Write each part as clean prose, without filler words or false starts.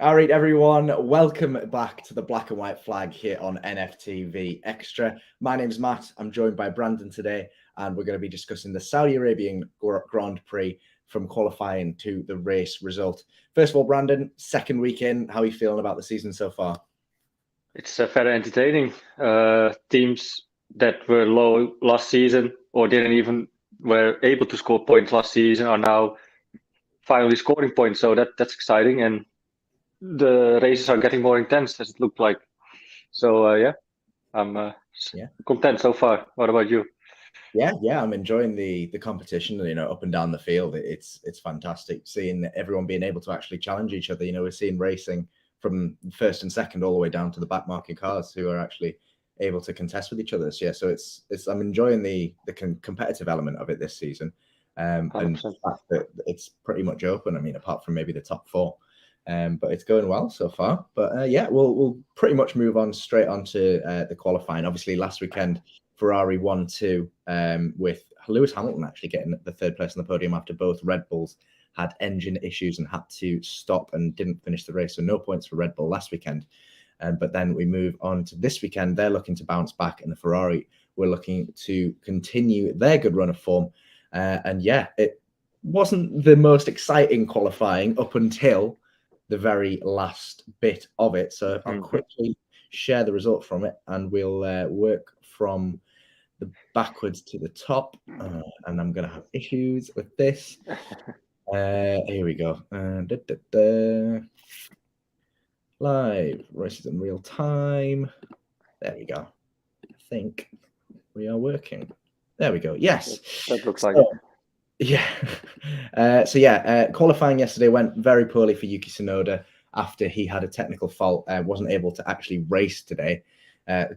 All right, everyone, welcome back to the Black and White Flag here on NFTV Extra. My name's Matt. I'm joined by Brandon today, and we're going to be discussing the Saudi Arabian Grand Prix from qualifying to the race result. First of all, Brandon, second weekend, how are you feeling about the season so far? It's very entertaining. Teams that were low last season or didn't even were able to score points last season are now finally scoring points. So that's exciting, and the races are getting more intense as it looked like. So yeah, I'm Yeah. content so far. What about you? Yeah, I'm enjoying the competition. Up and down the field, it's fantastic seeing everyone being able to actually challenge each other. We're seeing racing from first and second all the way down to the back market cars who are actually able to contest with each other. So it's I'm enjoying the competitive element of it this season, and the 100%. fact that it's pretty much open. I mean, apart from maybe the top four. But it's going well so far. But yeah, we'll pretty much move on straight on to the qualifying. Obviously, last weekend Ferrari 1-2 with Lewis Hamilton actually getting the third place on the podium after both Red Bulls had engine issues and had to stop and didn't finish the race. So no points for Red Bull last weekend. But then we move on to this weekend. They're looking to bounce back, and the Ferrari were looking to continue their good run of form. And yeah, it wasn't the most exciting qualifying up until the very last bit of it. So I'll quickly share the result from it, and we'll work from the backwards to the top. And I'm going to have issues with this. Here we go. Live races in real time. There we go. I think we are working. There we go. Yes. That looks like it. Yeah. Qualifying yesterday went very poorly for Yuki Tsunoda after he had a technical fault, wasn't able to actually race today.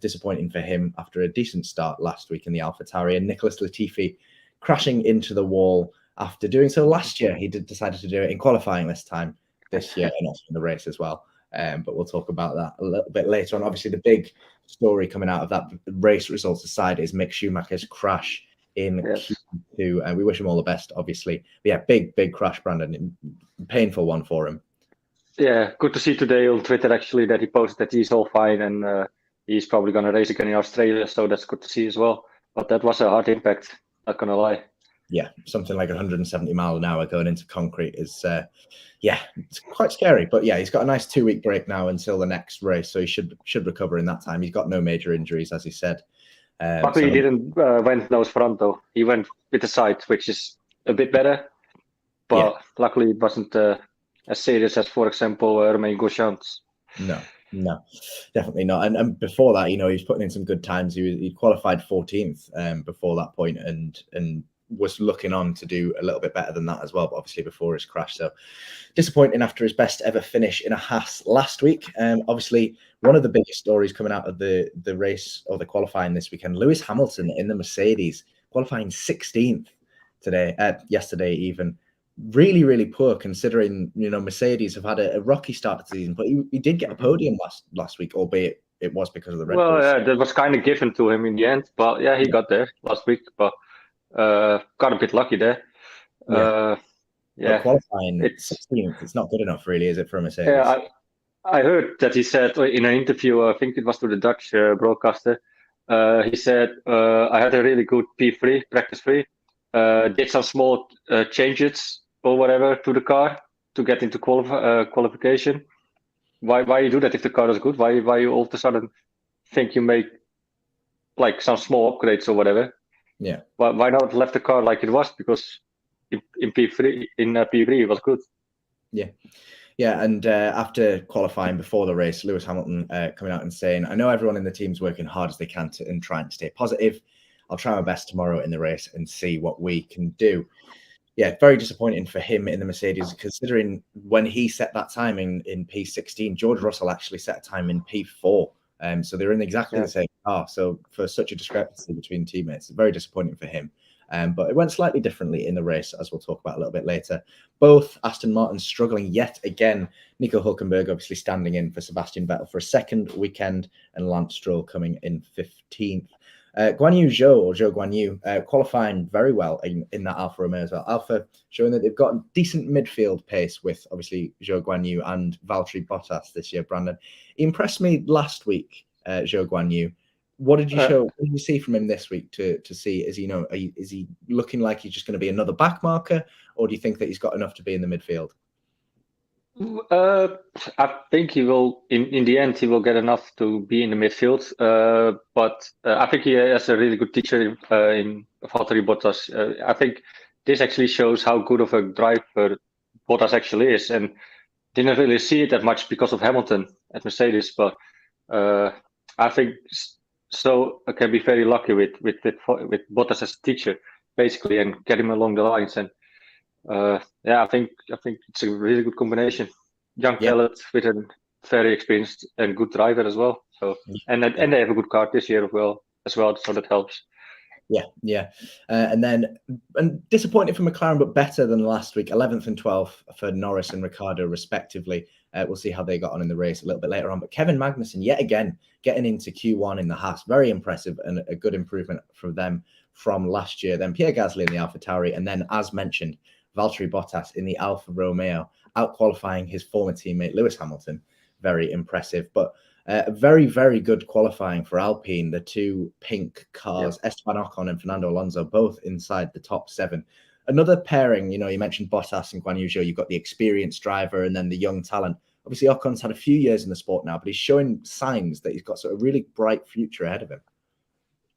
Disappointing for him after a decent start last week in the AlphaTauri, and Nicholas Latifi crashing into the wall after doing so last year. He decided to do it in qualifying this year, and also in the race as well. But we'll talk about that a little bit later on. Obviously, the big story coming out of that race results aside is Mick Schumacher's crash in Q2, and we wish him all the best, obviously. But yeah, big crash, Brandon. Painful one for him. Yeah, good to see today on Twitter actually that he posted that he's all fine and he's probably going to race again in Australia. So that's good to see as well. But that was a hard impact, not going to lie. Yeah, something like 170 miles an hour going into concrete is, it's quite scary. But yeah, he's got a nice 2-week break now until the next race, so he should recover in that time. He's got no major injuries, as he said. But he didn't went nose front though. He went with the side, which is a bit better. But luckily, it wasn't as serious as, for example, Romain Grosjean's. No, definitely not. And before that, he was putting in some good times. He qualified 14th before that point, and was looking on to do a little bit better than that as well, but obviously before his crash. So disappointing after his best ever finish in a Haas last week. Obviously, one of the biggest stories coming out of the race or the qualifying this weekend, Lewis Hamilton in the Mercedes qualifying 16th yesterday even. Really poor considering Mercedes have had a rocky start to the season, but he did get a podium last week, albeit it was because of the Red Bulls. Well, yeah, that was kind of given to him in the end, but yeah, he got there last week, but got a bit lucky there. But qualifying 16th, it's not good enough, really, is it, for a Mercedes? Yeah, I heard that he said in an interview, I think it was to the Dutch broadcaster, he said, I had a really good P3, practice free, did some small changes or whatever to the car to get into qualification. Why you do that if the car is good? Why you all of a sudden think you make like some small upgrades or whatever? Yeah. Why not left the car like it was? Because in P3 it was good. Yeah, and after qualifying before the race, Lewis Hamilton coming out and saying, I know everyone in the team's working hard as they can and trying to stay positive. I'll try my best tomorrow in the race and see what we can do. Yeah, very disappointing for him in the Mercedes, considering when he set that time in P16, George Russell actually set a time in P4. So they're in exactly the same car. So for such a discrepancy between teammates, very disappointing for him. But it went slightly differently in the race, as we'll talk about a little bit later. Both Aston Martin struggling yet again. Nico Hülkenberg obviously standing in for Sebastian Vettel for a second weekend, and Lance Stroll coming in 15th. Guan Yu Zhou, or Zhou Guan Yu, qualifying very well in that Alfa Romeo as well. Alfa showing that they've got decent midfield pace with obviously Zhou Guan Yu and Valtteri Bottas this year. Brandon, he impressed me last week. Zhou Guan Yu. What did you What did you see from him this week to see? Is he looking like he's just going to be another back marker, or do you think that he's got enough to be in the midfield? I think he will. In the end, he will get enough to be in the midfield. But I think he has a really good teacher in Valtteri Bottas. I think this actually shows how good of a driver Bottas actually is, and didn't really see it that much because of Hamilton at Mercedes. But I think so. I can be very lucky with Bottas as a teacher, basically, and get him along the lines. And I think it's a really good combination. Young talent with a very experienced and good driver as well. So and they have a good car this year as well. So that helps. And disappointing for McLaren, but better than last week. 11th and 12th for Norris and Ricciardo, respectively. We'll see how they got on in the race a little bit later on. But Kevin Magnussen, yet again, getting into Q1 in the Haas, very impressive and a good improvement for them from last year. Then Pierre Gasly in the AlphaTauri, and then, as mentioned, Valtteri Bottas in the Alfa Romeo, out-qualifying his former teammate Lewis Hamilton. Very impressive. But very, very good qualifying for Alpine. The two pink cars, Esteban Ocon and Fernando Alonso, both inside the top 7. Another pairing, you mentioned Bottas and Guan Yu Zhou. You've got the experienced driver and then the young talent. Obviously, Ocon's had a few years in the sport now, but he's showing signs that he's got sort of really bright future ahead of him.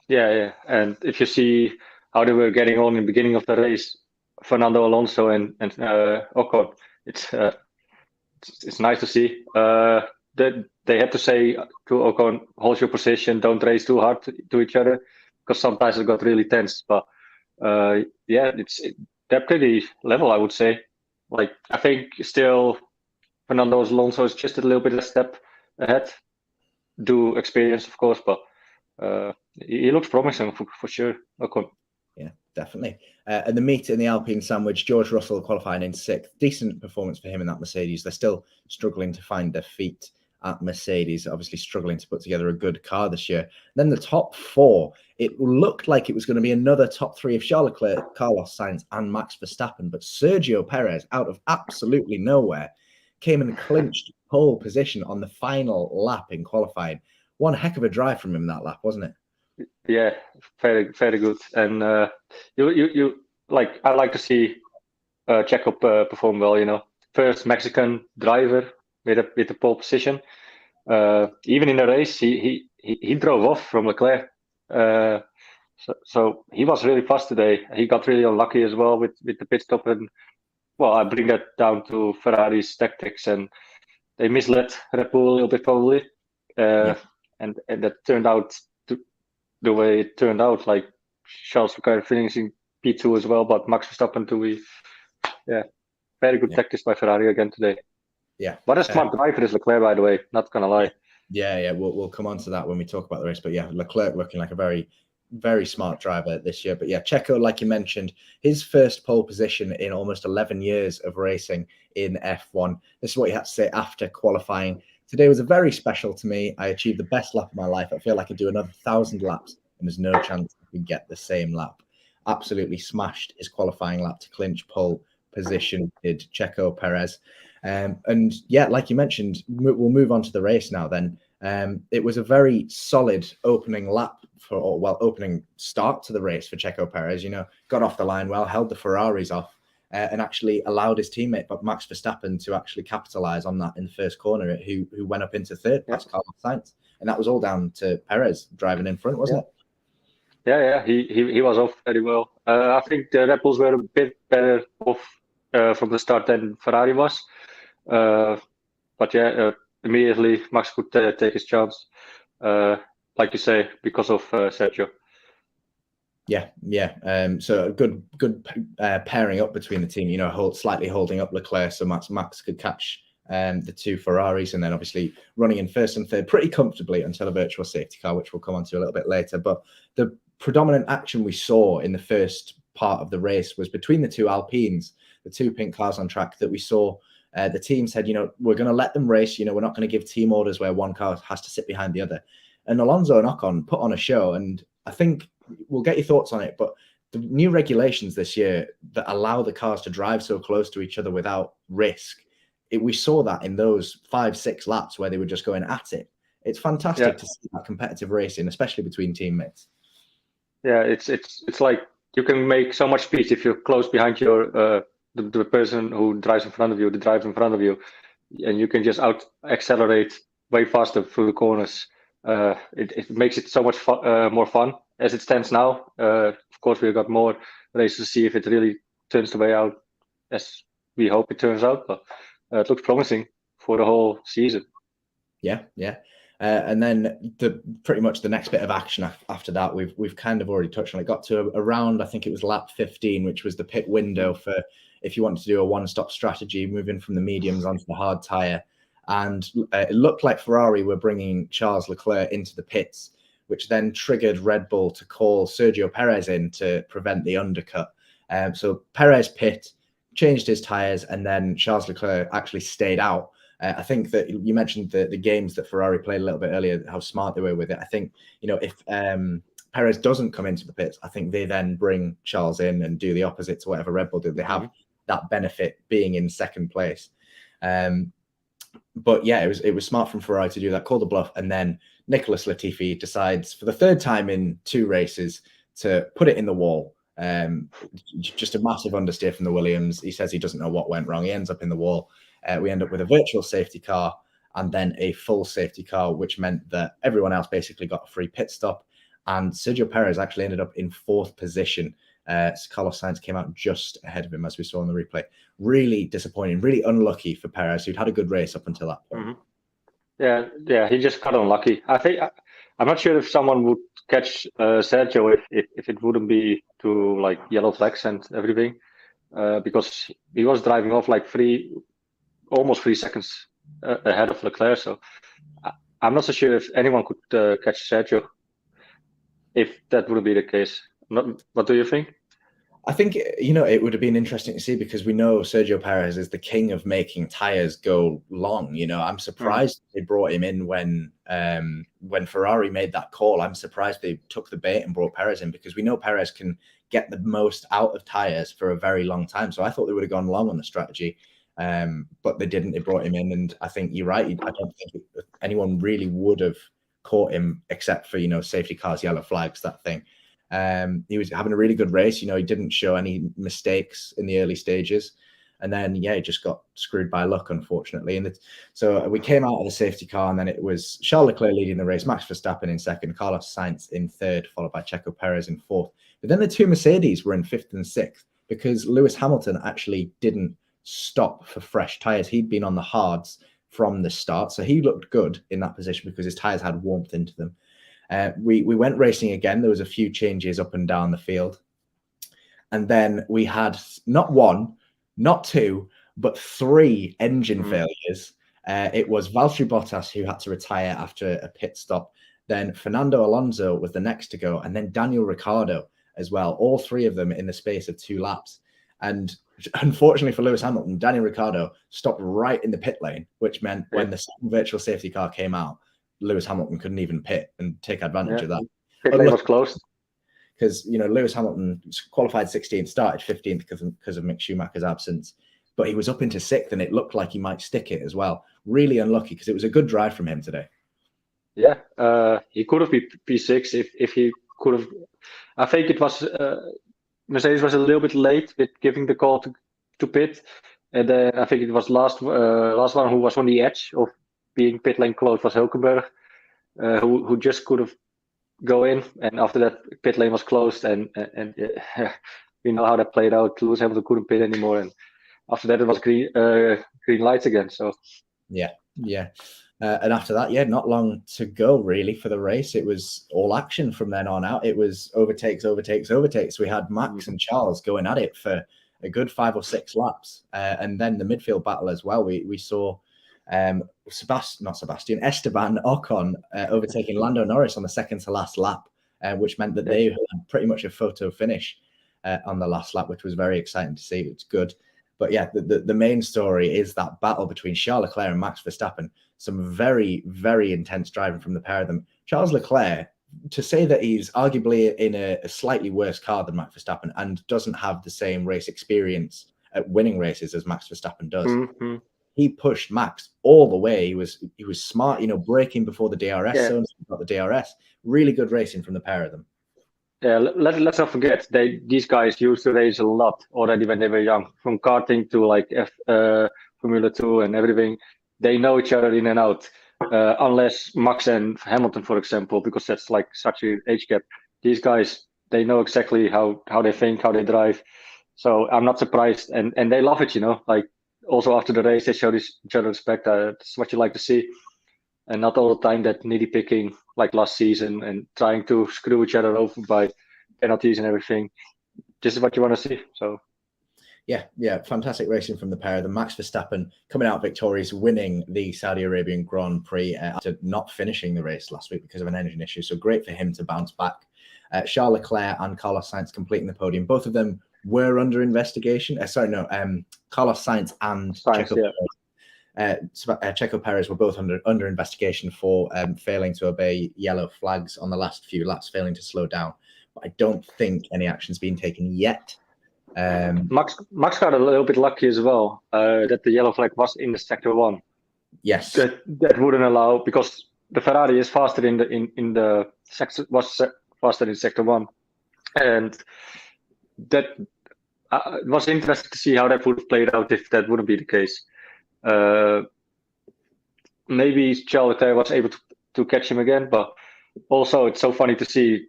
Yeah. And if you see how they were getting on in the beginning of the race, Fernando Alonso and Ocon, it's nice to see. They had to say to Ocon, hold your position, don't race too hard to each other, because sometimes it got really tense. But they're pretty level, I would say. Like, I think still Fernando Alonso is just a little bit of a step ahead. Due experience, of course, but he looks promising for sure. Ocon. Yeah, definitely. And the meet in the Alpine sandwich, George Russell qualifying in 6th. Decent performance for him in that Mercedes. They're still struggling to find their feet at Mercedes, obviously struggling to put together a good car this year. Then the top 4, it looked like it was going to be another top 3 of Charles Leclerc, Carlos Sainz and Max Verstappen, but Sergio Perez, out of absolutely nowhere, came and clinched pole position on the final lap in qualifying. One heck of a drive from him that lap, wasn't it? Yeah, very, very good. And you like, I like to see Checo perform well. First Mexican driver with a pole position. Even in the race, he drove off from Leclerc. So he was really fast today. He got really unlucky as well with the pit stop, and I bring that down to Ferrari's tactics, and they misled Red Bull a little bit probably, and that turned out the way it turned out. Like Charles Leclerc finishing P2 as well, but Max Verstappen to be, very good tactics by Ferrari again today. Yeah, what a smart driver is Leclerc, by the way. Not gonna lie. Yeah. We'll come on to that when we talk about the race. But Leclerc looking like a very, very smart driver this year. But Checo, like you mentioned, his first pole position in almost 11 years of racing in F1. This is what he had to say after qualifying. Today was very special to me. I achieved the best lap of my life. I feel like I could do another 1,000 laps, and there's no chance I could get the same lap. Absolutely smashed his qualifying lap to clinch pole position, did Checo Perez. And like you mentioned, we'll move on to the race now then. It was a very solid opening start to the race for Checo Perez. Got off the line well, held the Ferraris off, and actually allowed his teammate, but Max Verstappen, to actually capitalize on that in the first corner, who went up into 3rd past Carlos Sainz. And that was all down to Perez driving in front, wasn't it? Yeah. He was off very well. I think the Red Bulls were a bit better off from the start than Ferrari was. But immediately Max could take his chance, like you say, because of Sergio. So a good pairing up between the team, slightly holding up Leclerc so Max could catch the two Ferraris, and then obviously running in 1st and 3rd pretty comfortably until a virtual safety car, which we'll come on to a little bit later. But the predominant action we saw in the first part of the race was between the two Alpines, the two pink cars on track that we saw. The team said, we're going to let them race. We're not going to give team orders where one car has to sit behind the other. And Alonso and Ocon put on a show, and I think we'll get your thoughts on it, but the new regulations this year that allow the cars to drive so close to each other without risk, we saw that in those 5-6 laps where they were just going at it. It's fantastic to see that competitive racing, especially between teammates. Yeah, it's like you can make so much speed if you're close behind your the person who drives in front of you, the driver in front of you, and you can just out accelerate way faster through the corners. It makes it so much more fun as it stands now. Of course, we've got more races to see if it really turns the way out as we hope it turns out, but it looks promising for the whole season. Yeah. And then pretty much the next bit of action after that, we've kind of already touched on it. Got to around, I think it was lap 15, which was the pit window for if you wanted to do a one-stop strategy, moving from the mediums onto the hard tyre. And it looked like Ferrari were bringing Charles Leclerc into the pits, which then triggered Red Bull to call Sergio Perez in to prevent the undercut. So Perez pit, changed his tyres, and then Charles Leclerc actually stayed out. I think that you mentioned the games that Ferrari played a little bit earlier, how smart they were with it. I think, if Perez doesn't come into the pits, I think they then bring Charles in and do the opposite to whatever Red Bull did. They have that benefit being in second place. But yeah, it was smart from Ferrari to do that, call the bluff, and then Nicholas Latifi decides for the third time in 2 races to put it in the wall. Just a massive understeer from the Williams. He says he doesn't know what went wrong. He ends up in the wall. We end up with a virtual safety car and then a full safety car, which meant that everyone else basically got a free pit stop. And Sergio Perez actually ended up in 4th position. Carlos Sainz came out just ahead of him, as we saw in the replay. Really disappointing, really unlucky for Perez, who'd had a good race up until that point. Yeah, he just got unlucky. I'm not sure if someone would catch Sergio if it wouldn't be to like yellow flags and everything, because he was driving off like almost 3 seconds ahead of Leclerc. So I'm not so sure if anyone could catch Sergio if that wouldn't be the case. What do you think? I think, it would have been interesting to see, because we know Sergio Perez is the king of making tires go long. I'm surprised they brought him in when Ferrari made that call. I'm surprised they took the bait and brought Perez in, because we know Perez can get the most out of tires for a very long time. So I thought they would have gone long on the strategy, but they didn't. They brought him in, and I think you're right. I don't think anyone really would have caught him except for, safety cars, yellow flags, that thing. He was having a really good race. He didn't show any mistakes in the early stages. And then, he just got screwed by luck, unfortunately. And so we came out of the safety car, and then it was Charles Leclerc leading the race, Max Verstappen in 2nd, Carlos Sainz in 3rd, followed by Checo Perez in 4th. But then the 2 Mercedes were in 5th and 6th, because Lewis Hamilton actually didn't stop for fresh tyres. He'd been on the hards from the start. So he looked good in that position because his tyres had warmth into them. We went racing again. There was a few changes up and down the field. And then we had not 1, not 2, but 3 engine failures. It was Valtteri Bottas who had to retire after a pit stop. Then Fernando Alonso was the next to go. And then Daniel Ricciardo as well. All 3 of them in the space of 2 laps. And unfortunately for Lewis Hamilton, Daniel Ricciardo stopped right in the pit lane, which meant when the second virtual safety car came out, Lewis Hamilton couldn't even pit and take advantage of that. Pit lane was closed. Because, Lewis Hamilton qualified 16th, started 15th because of Mick Schumacher's absence. But he was up into 6th, and it looked like he might stick it as well. Really unlucky, because it was a good drive from him today. Yeah, he could have been P6 if he could have. I think it was Mercedes was a little bit late with giving the call to pit. And then I think it was last one who was on the edge of being pit lane closed was Hülkenberg, who just could have go in, and after that pit lane was closed, and we know how that played out. Lewis Hamilton couldn't pit anymore, and after that it was green lights again. So yeah. And after that, not long to go really for the race. It was all action from then on out. It was overtakes. We had Max and Charles going at it for a good 5 or 6 laps, and then the midfield battle as well. We saw Esteban Ocon overtaking Lando Norris on the second to last lap, which meant that they had pretty much a photo finish on the last lap, which was very exciting to see. It's good. But the main story is that battle between Charles Leclerc and Max Verstappen. Some very, very intense driving from the pair of them. Charles Leclerc to say that he's arguably in a slightly worse car than Max Verstappen and doesn't have the same race experience at winning races as Max Verstappen does. Mm-hmm. He pushed Max all the way. He was smart, braking before the DRS zone. So got the DRS. Really good racing from the pair of them. Yeah, let's not forget these guys used to race a lot already when they were young, from karting to like Formula 2 and everything. They know each other in and out. Unless Max and Hamilton, for example, because that's like such an age gap. These guys, they know exactly how they think, how they drive. So I'm not surprised, and they love it, Like also after the race, they show each other respect. That's what you like to see, and not all the time that nitty picking like last season and trying to screw each other over by penalties and everything. This is what you want to see. So. Yeah, fantastic racing from the pair of them. Max Verstappen coming out victorious, winning the Saudi Arabian Grand Prix after not finishing the race last week because of an engine issue. So great for him to bounce back. Charles Leclerc and Carlos Sainz completing the podium. Both of them were under investigation. Carlos Sainz and Checo Perez. Checo Perez were both under investigation for failing to obey yellow flags on the last few laps, failing to slow down. But I don't think any action's been taken yet. Max got a little bit lucky as well that the yellow flag was in the sector 1. Yes, that wouldn't allow, because the Ferrari is faster in the sector, was faster in sector 1, and that it was interesting to see how that would have played out if that wouldn't be the case. Maybe Charles Leclerc was able to catch him again, but also it's so funny to see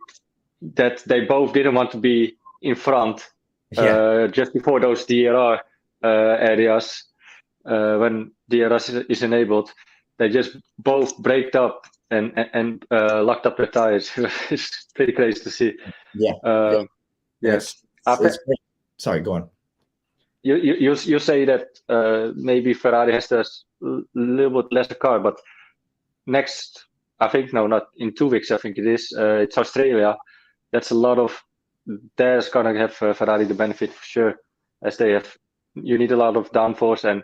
that they both didn't want to be in front. Just before those DRR areas, when DRS is enabled, they just both braked up and locked up their tires. It's pretty crazy to see. Yes. Sorry, go on. You say that maybe Ferrari has a little bit lesser car, but next, I think, no, not in 2 weeks, I think it is. It's Australia. That's a lot of. There's gonna have Ferrari the benefit for sure, as they have. You need a lot of downforce, and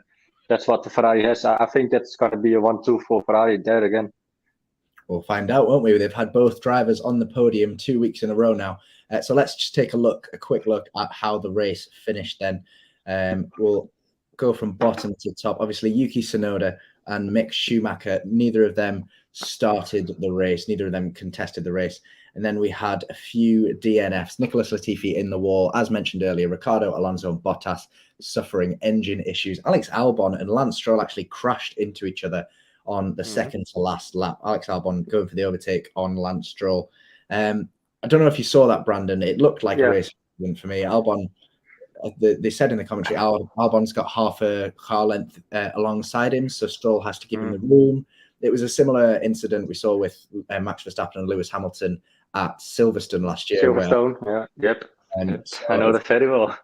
that's what the Ferrari has. I think that's gonna be a 1-2 for Ferrari there again. We'll find out, won't we? They've had both drivers on the podium 2 weeks in a row now. So let's just take a quick look at how the race finished then. We'll go from bottom to top. Obviously, Yuki Tsunoda and Mick Schumacher, neither of them started the race. Neither of them contested the race. And then we had a few DNFs. Nicholas Latifi in the wall, as mentioned earlier. Ricardo Alonso and Bottas suffering engine issues. Alex Albon and Lance Stroll actually crashed into each other on the second to last lap. Alex Albon going for the overtake on Lance Stroll. I don't know if you saw that, Brandon. It looked like a race for me. Albon, they said in the commentary, Albon's got half a car length alongside him, so Stroll has to give him the room. It was a similar incident we saw with Max Verstappen and Lewis Hamilton at Silverstone last year. Silverstone, I know that very well.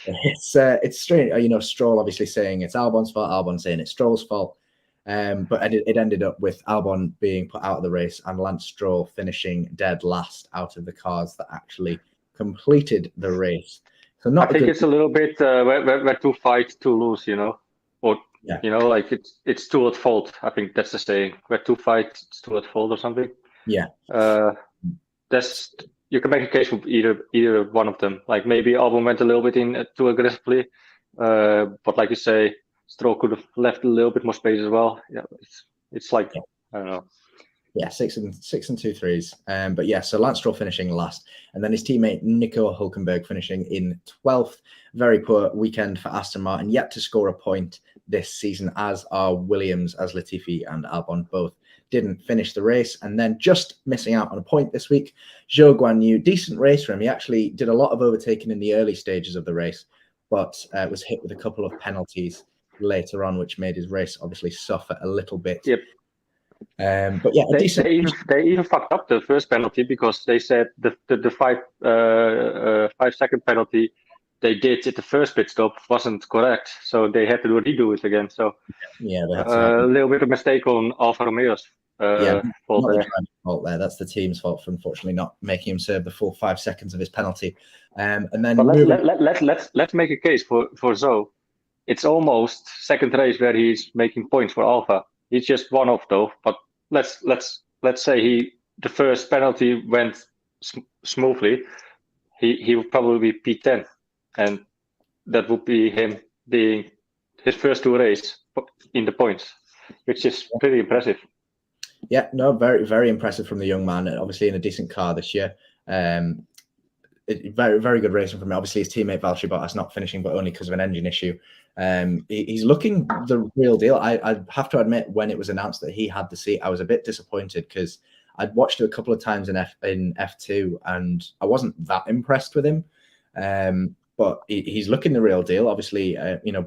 It's strange, Stroll obviously saying it's Albon's fault, Albon saying it's Stroll's fault. But it ended up with Albon being put out of the race and Lance Stroll finishing dead last out of the cars that actually completed the race. So I think it's a little bit where two fight, two lose, or like it's two at fault. I think that's the saying. Where two fight, it's two at fault or something. Yeah. You can make a case for either one of them. Like maybe Albon went a little bit in too aggressively, but like you say, Stroll could have left a little bit more space as well. Yeah, it's like I don't know. Yeah, 6 and 2 threes. But yeah, so Lance Stroll finishing last, and then his teammate Nico Hülkenberg finishing in 12th. Very poor weekend for Aston Martin. Yet to score a point this season, as are Williams, as Latifi and Albon both didn't finish the race, and then just missing out on a point this week. Zhou Guanyu, decent race for him. He actually did a lot of overtaking in the early stages of the race, but was hit with a couple of penalties later on, which made his race obviously suffer a little bit. Yep. But yeah, they even fucked up the first penalty because they said the 5 second penalty they did at the first pit stop wasn't correct, so they had to redo it again. So yeah, a little bit of mistake on Alfa Romeo's fault there. Fault there. That's the team's fault for unfortunately not making him serve the full 5 seconds of his penalty. And then let's make a case for Zhou. It's almost second race where he's making points for Alfa. He's just one off though, but let's say he the first penalty went smoothly, he would probably be P10, and that would be him being his first 2 races in the points, which is pretty impressive. Yeah, no, very, very impressive from the young man. Obviously in a decent car this year. Very, very good racing from him. Obviously, his teammate Valtteri Bottas not finishing, but only because of an engine issue. He's looking the real deal. I have to admit, when it was announced that he had the seat, I was a bit disappointed because I'd watched it a couple of times in F2, and I wasn't that impressed with him. But he's looking the real deal. Obviously,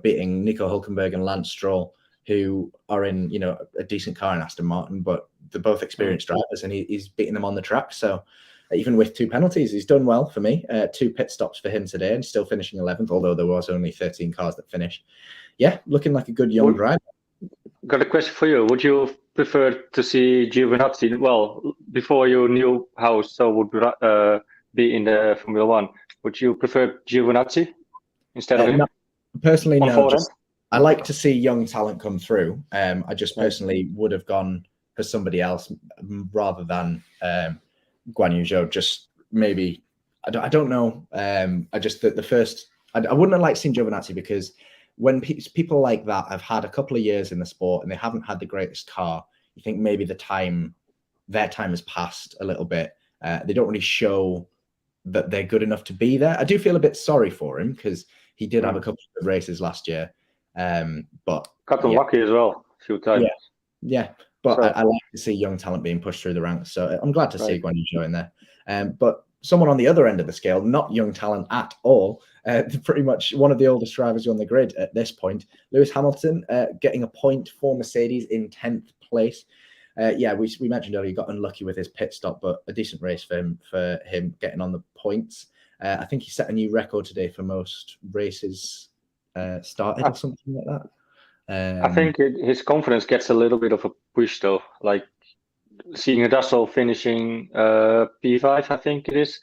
beating Nico Hülkenberg and Lance Stroll, who are in a decent car in Aston Martin, but they're both experienced drivers, and he's beating them on the track. So even with 2 penalties, he's done well for me. 2 pit stops for him today, and still finishing 11th, although there was only 13 cars that finished. Yeah, looking like a good young driver. Got a question for you. Would you prefer to see Giovinazzi? Well, before you knew how so would be in the Formula One, would you prefer Giovinazzi instead of him? No, personally, no. I like to see young talent come through. I just personally would have gone for somebody else rather than Guan Yu Zhou. Just maybe, I don't know. I just I wouldn't have liked seeing Giovinazzi, because when people like that have had a couple of years in the sport and they haven't had the greatest car, you think maybe their time has passed a little bit. They don't really show that they're good enough to be there. I do feel a bit sorry for him because he did have a couple of races last year. But got lucky as well a few times. Yeah. But I like to see young talent being pushed through the ranks. So I'm glad to see Guan Yu Zhou in there. But someone on the other end of the scale, not young talent at all, pretty much one of the oldest drivers on the grid at this point, Lewis Hamilton, getting a point for Mercedes in 10th place. We mentioned earlier he got unlucky with his pit stop, but a decent race for him getting on the points. I think he set a new record today for most races started or something like that. I think his confidence gets a little bit of a push though, like seeing Russell finishing P5, I think it is.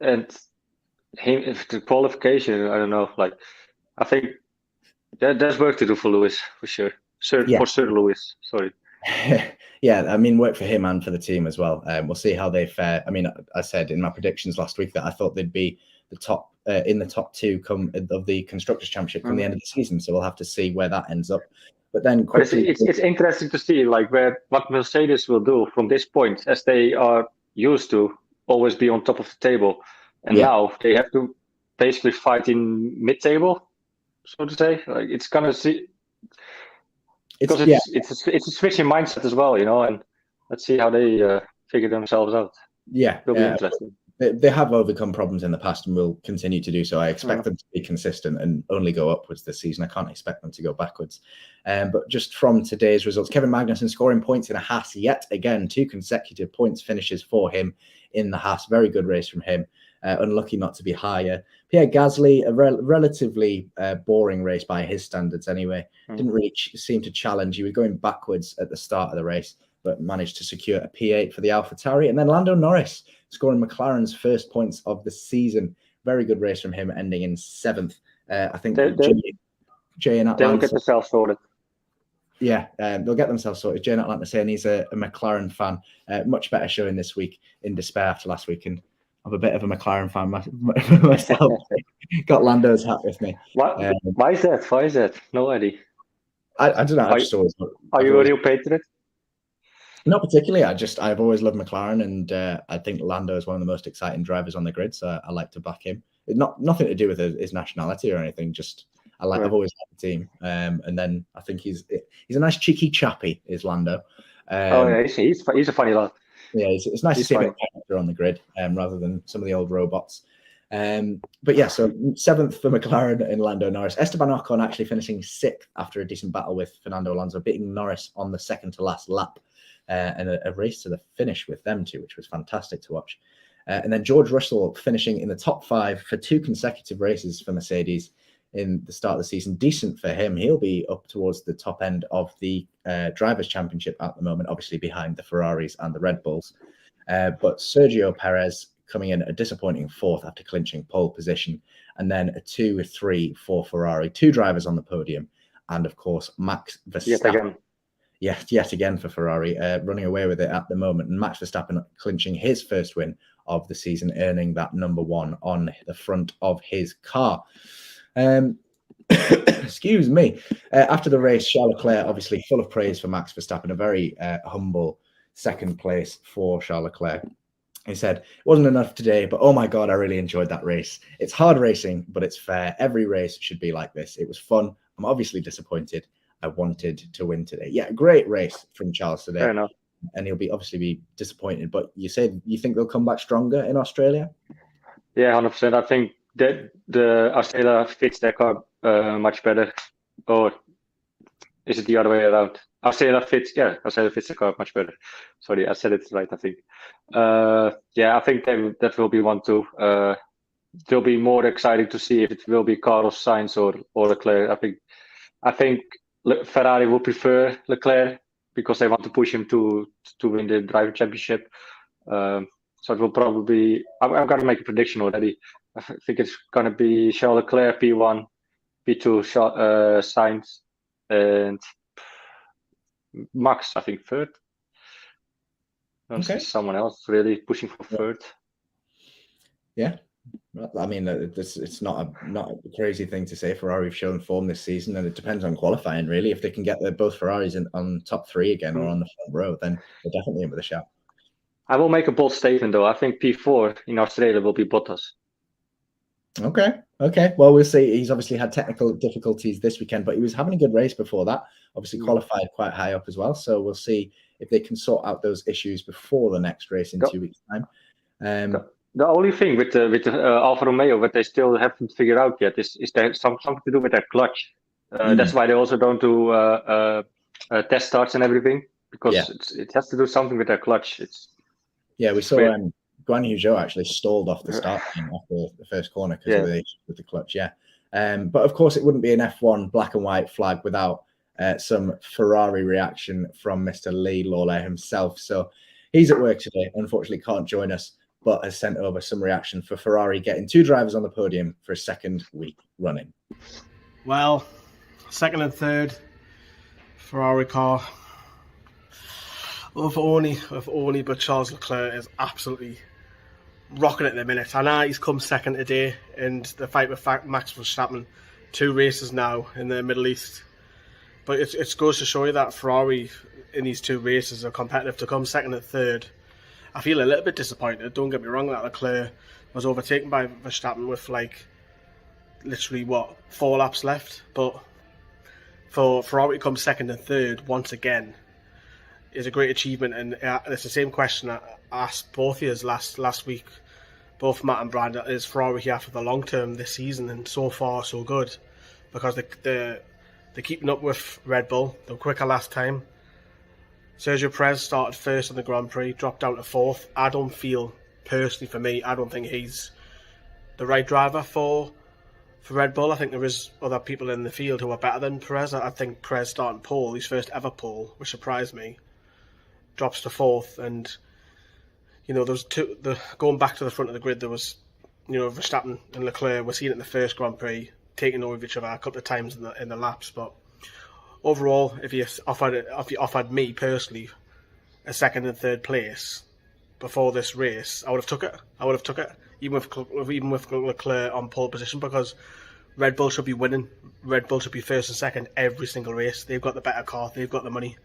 And him, if the qualification, I don't know, like I think there's work to do for Lewis, for sure. For Sir Lewis, sorry. Yeah, I mean, work for him and for the team as well. We'll see how they fare. I mean, I said in my predictions last week that I thought they'd be the top in the top 2 of the Constructors' Championship come the end of the season. So we'll have to see where that ends up. But then quickly, it's interesting to see like what Mercedes will do from this point, as they are used to always be on top of the table, and now they have to basically fight in mid-table, so to say. Like it's gonna see. Because it's a switching mindset as well, and let's see how they figure themselves out. Yeah, it'll be interesting. They have overcome problems in the past and will continue to do so. I expect them to be consistent and only go upwards this season. I can't expect them to go backwards. But just from today's results, Kevin Magnussen scoring points in a Haas yet again, 2 consecutive points finishes for him in the Haas. Very good race from him. Unlucky not to be higher. Pierre Gasly, a relatively boring race by his standards anyway. Didn't really seem to challenge. He was going backwards at the start of the race, but managed to secure a P8 for the AlphaTauri. And then Lando Norris scoring McLaren's first points of the season. Very good race from him, ending in 7th. I think Jay and Atlanta... They'll get themselves sorted. Yeah, they'll get themselves sorted. Jay and Atlanta saying he's a McLaren fan. Much better showing this week in despair after last week. And I'm a bit of a McLaren fan myself. Got Lando's hat with me. Why is that? No idea. I don't know. Are you a real patriot? Not particularly. I've always loved McLaren, and I think Lando is one of the most exciting drivers on the grid. So I like to back him. Nothing to do with his nationality or anything. Just I've always liked the team. And then I think he's a nice cheeky chappy. Is Lando? He's a funny lad. Yeah, it's nice to see a bit of character on the grid rather than some of the old robots. But yeah, so 7th for McLaren and Lando Norris. Esteban Ocon actually finishing 6th after a decent battle with Fernando Alonso, beating Norris on the second to last lap, and a race to the finish with them two, which was fantastic to watch. And then George Russell finishing in the top 5 for 2 consecutive races for Mercedes in the start of the season. Decent for him. He'll be up towards the top end of the Drivers' Championship at the moment, obviously behind the Ferraris and the Red Bulls. But Sergio Perez coming in a disappointing 4th after clinching pole position, and then a 2-3 for Ferrari. 2 drivers on the podium, and of course Max Verstappen. yet again for Ferrari, running away with it at the moment, and Max Verstappen clinching his first win of the season, earning that number 1 on the front of his car. Excuse me. After the race, Charles Leclerc, obviously full of praise for Max Verstappen, a very humble second place for Charles Leclerc. He said, it wasn't enough today, but oh my God, I really enjoyed that race. It's hard racing, but it's fair. Every race should be like this. It was fun. I'm obviously disappointed. I wanted to win today. Yeah, great race from Charles today. Fair enough. And he'll obviously be disappointed. But you said you think they'll come back stronger in Australia? Yeah, 100%. I think that the Australia fits their car much better. Or is it the other way around? Australia fits the car much better. Sorry, I said it right, I think. Yeah, I think that will be one too. It'll be more exciting to see if it will be Carlos Sainz or Leclerc. I think Ferrari will prefer Leclerc because they want to push him to win the driving championship. So it will probably. I'm going to make a prediction already. I think it's going to be Charles Leclerc P1, P2 Sainz, and Max, I think, third. I don't see someone else really pushing for third. Yeah, I mean, it's not a crazy thing to say. Ferrari have shown form this season, and it depends on qualifying, really. If they can get both Ferraris on top 3 again or on the front row, then they're definitely in with a shout. I will make a bold statement, though. I think P4 in Australia will be Bottas. Okay. Well, we'll see. He's obviously had technical difficulties this weekend, but he was having a good race before that. Obviously qualified quite high up as well. So we'll see if they can sort out those issues before the next race in 2 weeks' time. The only thing with the Alfa Romeo that they still haven't figured out yet is there something to do with their clutch. That's why they also don't do test starts and everything, because it has to do something with their clutch. We saw Guan Yu Zhou actually stalled off the start after the first corner because of the issue with the clutch. But of course, it wouldn't be an F1 black and white flag without some Ferrari reaction from Mr. Lee Lawler himself. So he's at work today, unfortunately can't join us, but has sent over some reaction for Ferrari getting 2 drivers on the podium for a second week running. Well, second and third Ferrari car. If only, but Charles Leclerc is absolutely rocking it at the minute. I know he's come second today in the fight with Max Verstappen. 2 races now in the Middle East. But it goes to show you that Ferrari in these 2 races are competitive. To come second and third, I feel a little bit disappointed. Don't get me wrong, that Leclerc was overtaken by Verstappen with literally 4 laps left. But for Ferrari to come second and third once again is a great achievement, and it's the same question I asked both of you last week, both Matt and Brad. Is Ferrari here for the long term this season? And so far so good, because they're keeping up with Red Bull. They were quicker last time. Sergio Perez started first in the Grand Prix, dropped down to 4th. I don't think he's the right driver for Red Bull. I think there is other people in the field who are better than Perez. I think Perez starting pole, his first ever pole, which surprised me, drops to 4th, and those two. Going back to the front of the grid, there was Verstappen and Leclerc were seen in the first Grand Prix taking over each other a couple of times in the laps. But overall, if you offered me personally a second and third place before this race, I would have took it. Even with Leclerc on pole position, because Red Bull should be winning. Red Bull should be first and second every single race. They've got the better car, they've got the money,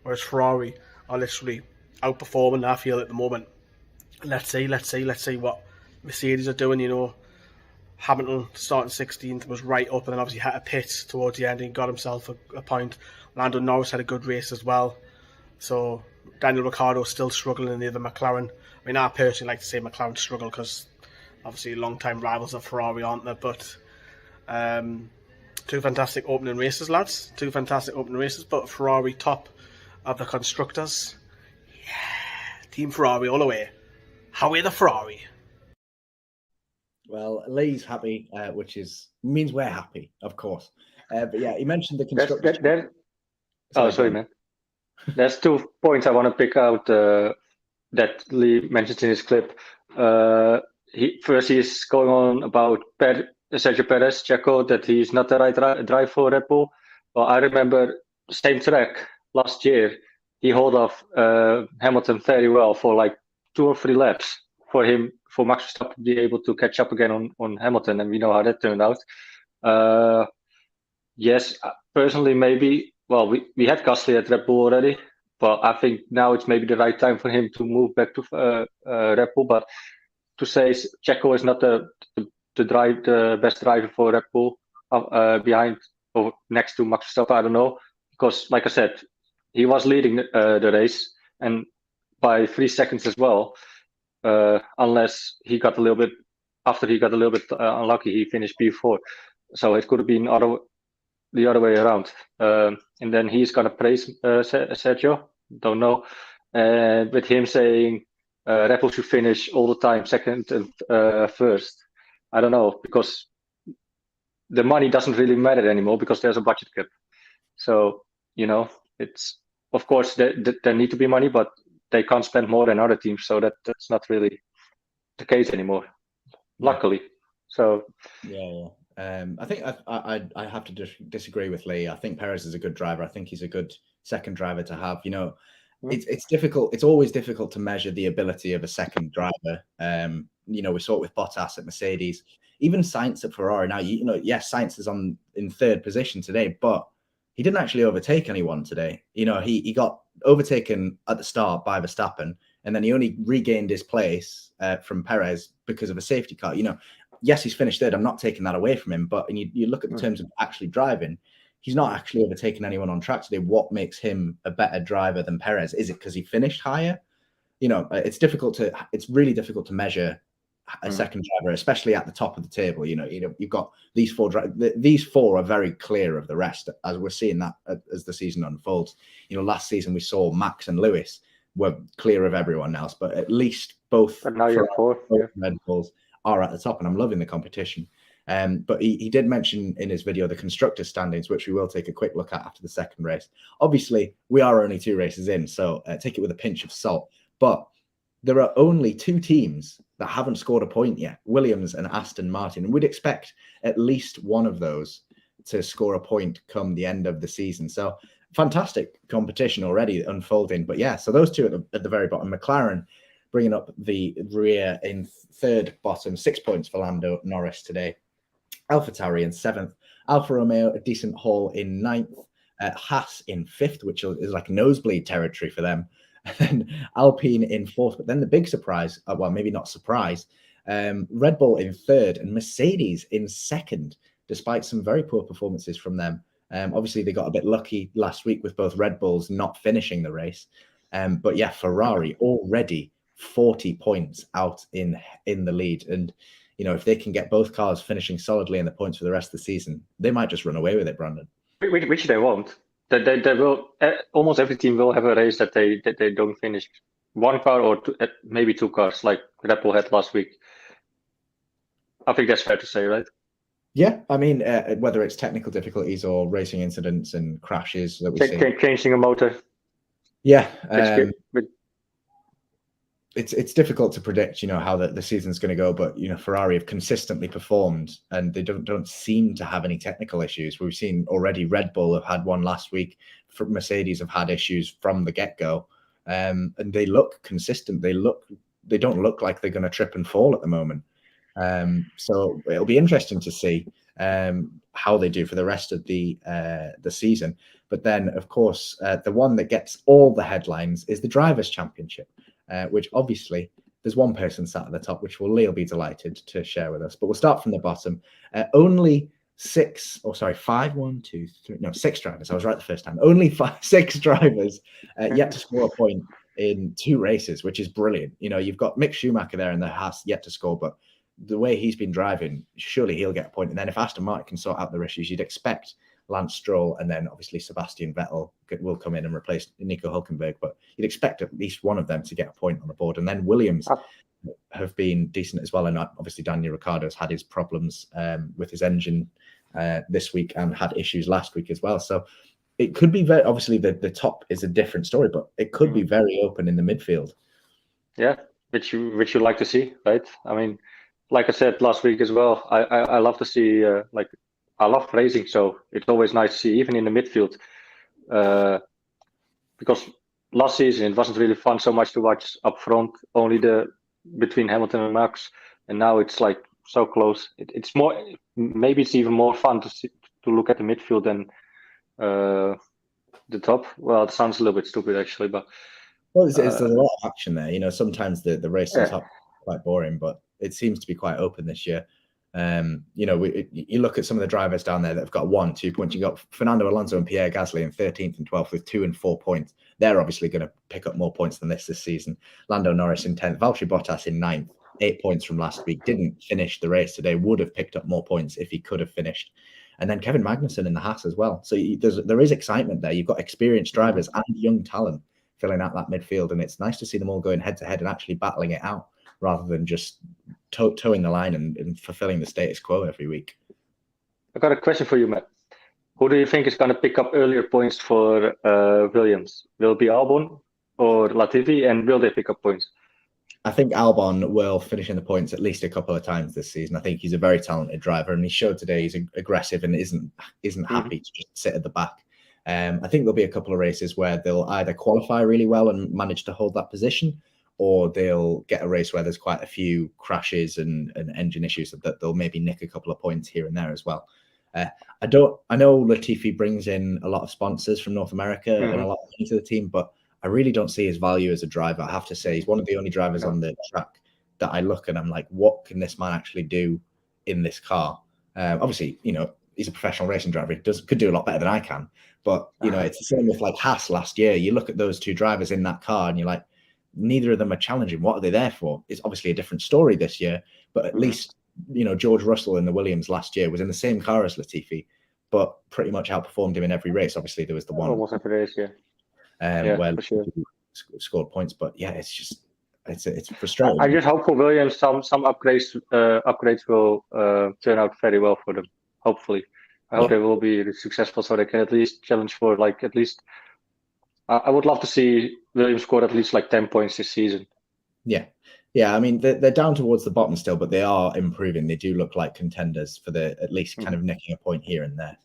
whereas Ferrari are literally outperforming, I feel, at the moment. Let's see what Mercedes are doing. Hamilton starting 16th was right up, and then obviously had a pit towards the end and got himself a point. Lando Norris had a good race as well. So Daniel Ricciardo still struggling in the other McLaren. I mean, I personally like to say McLaren struggle because obviously long-time rivals of Ferrari, aren't they? But 2 fantastic opening races, lads. 2 fantastic opening races, but Ferrari top of the constructors. Yeah, Team Ferrari all the way. How are the Ferrari? Well, Lee's happy, which means we're happy, of course. But yeah, he mentioned the constructors. Sorry, man. There's 2 points I want to pick out that Lee mentioned in his clip. He is going on about Sergio Perez, Checo, that he's not the right driver for Red Bull. Well, I remember same track last year, he held off Hamilton very well for like 2 or 3 laps for Max Verstappen to be able to catch up again on Hamilton, and we know how that turned out. Yes, personally, maybe. Well, we had Gasly at Red Bull already, but I think now it's maybe the right time for him to move back to Red Bull. But to say Checo is not the best driver for Red Bull behind or next to Max Verstappen, I don't know, because like I said, he was leading the race and by 3 seconds as well. Unless he got a little bit unlucky, he finished P4, so it could have been the other way around. And then he's gonna praise Sergio. Don't know. And with him saying Red Bull should finish all the time second and first, I don't know, because the money doesn't really matter anymore because there's a budget cap. So it's of course there need to be money, but they can't spend more than other teams, so that's not really the case anymore. Luckily, so yeah. I think I have to disagree with Lee. I think Perez is a good driver. I think he's a good second driver to have. It's difficult. It's always difficult to measure the ability of a second driver. We saw it with Bottas at Mercedes, even Sainz at Ferrari. Now, yes, Sainz is in third position today, but he didn't actually overtake anyone today. He got overtaken at the start by Verstappen, and then he only regained his place from Perez because of a safety car. Yes, he's finished third. I'm not taking that away from him, but you look at the terms of actually driving, he's not actually overtaken anyone on track today. What makes him a better driver than Perez? Is it because he finished higher? It's really difficult to measure a second driver, especially at the top of the table. You've got these four. These four are very clear of the rest, as we're seeing that as the season unfolds. Last season we saw Max and Lewis were clear of everyone else, but at least both Red Bulls are at the top, and I'm loving the competition. But he did mention in his video the constructor standings, which we will take a quick look at after the second race. Obviously, we are only 2 races in, so take it with a pinch of salt. But there are only 2 teams that haven't scored a point yet, Williams and Aston Martin. And we'd expect at least one of those to score a point come the end of the season. So fantastic competition already unfolding. But yeah, so those 2 at the very bottom. McLaren bringing up the rear in third bottom, 6 points for Lando Norris today. AlphaTauri in 7th. Alfa Romeo, a decent haul in 9th. Haas in 5th, which is like nosebleed territory for them. And then Alpine in 4th. But then the big surprise, well, maybe not surprise, Red Bull in 3rd and Mercedes in 2nd, despite some very poor performances from them. Obviously, they got a bit lucky last week with both Red Bulls not finishing the race. But yeah, Ferrari already 40 points out in the lead. And, if they can get both cars finishing solidly in the points for the rest of the season, they might just run away with it, Brandon. Which they won't. They will. Almost every team will have a race that they don't finish. One car or maybe 2 cars, like Red Bull had last week. I think that's fair to say, right? Yeah, I mean, whether it's technical difficulties or racing incidents and crashes that we see. Changing a motor. Yeah. It's difficult to predict, how the season's going to go, but Ferrari have consistently performed, and they don't seem to have any technical issues. We've seen already Red Bull have had one last week. Mercedes have had issues from the get-go, and they look consistent. They don't look like they're going to trip and fall at the moment. So it'll be interesting to see how they do for the rest of the season. But then, of course, the one that gets all the headlines is the Drivers' Championship. Which obviously there's one person sat at the top, which Leo be delighted to share with us. But we'll start from the bottom. Only 6 drivers. I was right the first time. Only 6 drivers yet to score a point in 2 races, which is brilliant. You've got Mick Schumacher there in the Haas yet to score, but the way he's been driving, surely he'll get a point. And then if Aston Martin can sort out their issues, you'd expect Lance Stroll and then obviously Sebastian Vettel will come in and replace Nico Hülkenberg, but you'd expect at least one of them to get a point on the board. And then Williams have been decent as well, and obviously Daniel Ricciardo's had his problems with his engine this week and had issues last week as well. So it could be very, obviously the top is a different story, but it could be very open in the midfield. Yeah, which you like to see, right? I mean, like I said last week as well, I love to see I love racing, so it's always nice to see, even in the midfield, because last season it wasn't really fun so much to watch up front, only between Hamilton and Max, and now it's like so close. It's more, maybe it's even more fun to look at the midfield than the top. Well, it sounds a little bit stupid actually, but there's a lot of action there. Sometimes the race on top is quite boring, but it seems to be quite open this year. You look at some of the drivers down there that have got 1, 2 points. You got Fernando Alonso and Pierre Gasly in 13th and 12th with 2 and 4 points. They're obviously going to pick up more points than this season. Lando Norris in 10th, Valtteri Bottas in 9th, 8 points from last week. Didn't finish the race today. Would have picked up more points if he could have finished. And then Kevin Magnussen in the Haas as well. So there is excitement there. You've got experienced drivers and young talent filling out that midfield, and it's nice to see them all going head to head and actually battling it out, rather than just towing the line and fulfilling the status quo every week. I got a question for you, Matt. Who do you think is going to pick up earlier points for Williams? Will it be Albon or Latifi, and will they pick up points? I think Albon will finish in the points at least a couple of times this season. I think he's a very talented driver, and he showed today he's aggressive and isn't happy to just sit at the back. I think there'll be a couple of races where they'll either qualify really well and manage to hold that position, or they'll get a race where there's quite a few crashes and engine issues that they'll maybe nick a couple of points here and there as well. I know Latifi brings in a lot of sponsors from North America and a lot of money to the team, but I really don't see his value as a driver. I have to say, he's one of the only drivers on the track that I look and I'm like, what can this man actually do in this car? Obviously, he's a professional racing driver. He could do a lot better than I can. But, it's the same with like Haas last year. You look at those two drivers in that car and you're like, neither of them are challenging. What are they there for? It's obviously a different story this year, but at least, George Russell in the Williams last year was in the same car as Latifi, but pretty much outperformed him in every race. Obviously, there was the one. Almost every race, where Latifi scored points. But yeah, it's frustrating. I just hope for Williams some upgrades will turn out very well for them. Hopefully. I hope they will be successful so they can at least challenge for I would love to see Williams score at least 10 points this season. Yeah. I mean, they're down towards the bottom still, but they are improving. They do look like contenders for at least kind of nicking a point here and there.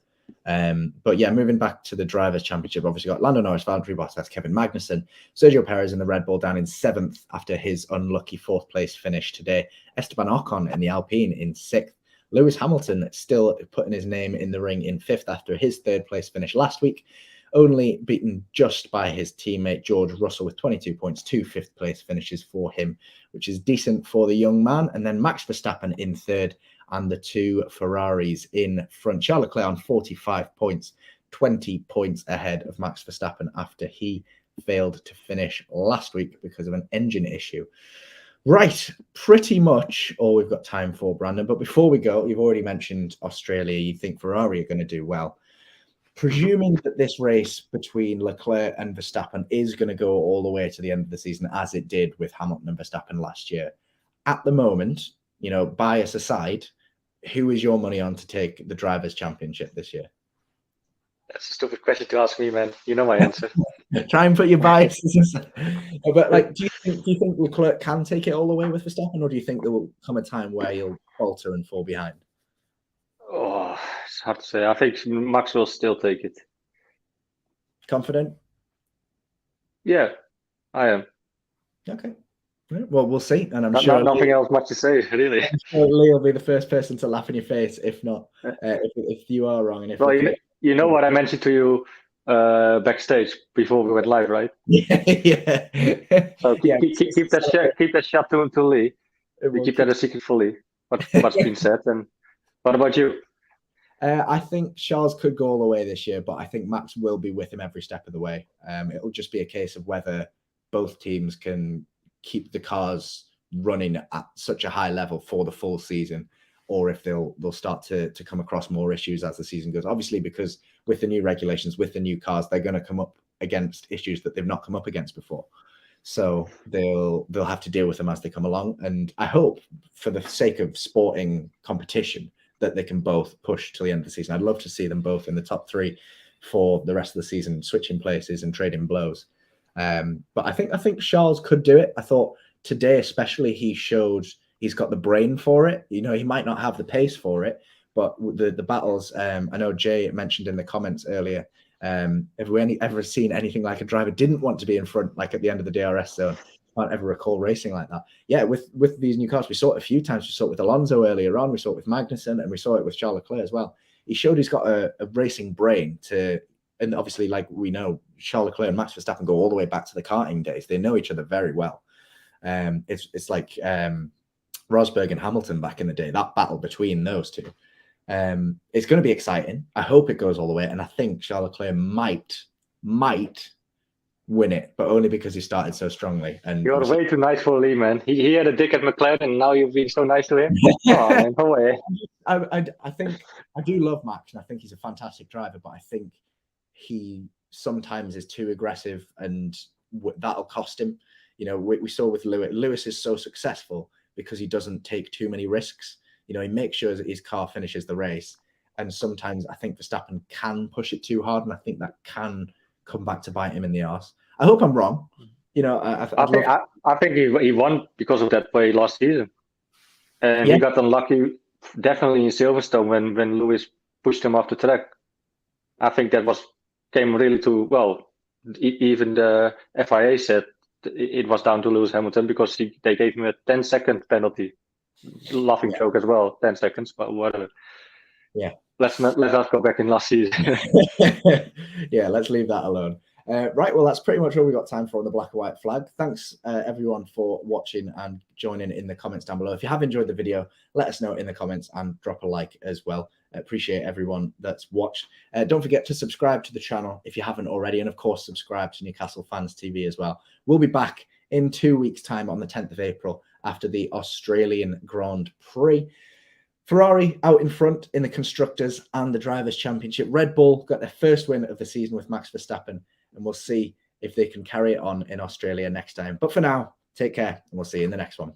But yeah, moving back to the Drivers' Championship, obviously got Lando Norris, Valtteri Bottas, Kevin Magnussen, Sergio Perez in the Red Bull down in 7th after his unlucky 4th place finish today. Esteban Ocon in the Alpine in 6th. Lewis Hamilton still putting his name in the ring in 5th after his 3rd place finish last week, only beaten just by his teammate George Russell with 22 points, 2 5th place finishes for him, which is decent for the young man. And then Max Verstappen in 3rd and the 2 Ferraris in front. Charles Leclerc on 45 points, 20 points ahead of Max Verstappen after he failed to finish last week because of an engine issue. Right, pretty much all we've got time for, Brandon. But before we go, you've already mentioned Australia. You think Ferrari are going to do well. Presuming that this race between Leclerc and Verstappen is going to go all the way to the end of the season, as it did with Hamilton and Verstappen last year, at the moment, bias aside, who is your money on to take the Drivers' Championship this year? That's a stupid question to ask me, man. You know my answer. Try and put your biases. But do you think Leclerc can take it all the way with Verstappen, or do you think there will come a time where he'll falter and fall behind? Oh, it's hard to say. I think Max will still take it. Confident? Yeah, I am. Okay. Well, we'll see, and I'm sure nothing else much to say, really. I'm sure Lee will be the first person to laugh in your face, if not, if you are wrong. And if you know what I mentioned to you backstage before we went live, right? Yeah. So keep that shot to Lee. We keep that a secret for Lee. What's been said, and what about you? I think Charles could go all the way this year, but I think Max will be with him every step of the way. It'll just be a case of whether both teams can keep the cars running at such a high level for the full season, or if they'll start to come across more issues as the season goes. Obviously, because with the new regulations, with the new cars, they're going to come up against issues that they've not come up against before. So they'll have to deal with them as they come along. And I hope, for the sake of sporting competition, that they can both push to the end of the season. I'd love to see them both in the top 3 for the rest of the season, switching places and trading blows. But I think Charles could do it. I thought today, especially, he showed he's got the brain for it. He might not have the pace for it, but the battles, I know Jay mentioned in the comments earlier, Have we ever seen anything like a driver didn't want to be in front, like at the end of the DRS zone? Can't ever recall racing like that. Yeah, with these new cars, we saw it a few times. We saw it with Alonso earlier on. We saw it with Magnussen, and we saw it with Charles Leclerc as well. He showed he's got a racing brain and obviously, like we know, Charles Leclerc and Max Verstappen go all the way back to the karting days. They know each other very well. It's like Rosberg and Hamilton back in the day. That battle between those two. It's going to be exciting. I hope it goes all the way, and I think Charles Leclerc might win it, but only because he started so strongly. And you're way too nice for Lee, man. He had a dick at McLaren, and now you've been so nice to him. Oh, man, no way. I think I do love Max, and I think he's a fantastic driver, but I think he sometimes is too aggressive, and that'll cost him. You know, we saw with Lewis. Lewis is so successful because he doesn't take too many risks. You know, he makes sure that his car finishes the race, and sometimes I think Verstappen can push it too hard, and I think that can come back to bite him in the arse. I hope I'm wrong. You know, I think he won because of that play last season, and he got unlucky definitely in Silverstone when Lewis pushed him off the track. I think that came really to well. Even the FIA said it was down to Lewis Hamilton because they gave him a 10-second penalty. Laughing joke as well, 10 seconds, but whatever. Yeah. Let's not go back in last season. Yeah, let's leave that alone. Right, well, that's pretty much all we got time for on the black and white flag. Thanks, everyone, for watching and joining in the comments down below. If you have enjoyed the video, let us know in the comments and drop a like as well. I appreciate everyone that's watched. Don't forget to subscribe to the channel if you haven't already, and of course, subscribe to Newcastle Fans TV as well. We'll be back in 2 weeks' time on the 10th of April after the Australian Grand Prix. Ferrari out in front in the Constructors and the Drivers' Championship. Red Bull got their first win of the season with Max Verstappen, and we'll see if they can carry it on in Australia next time. But for now, take care, and we'll see you in the next one.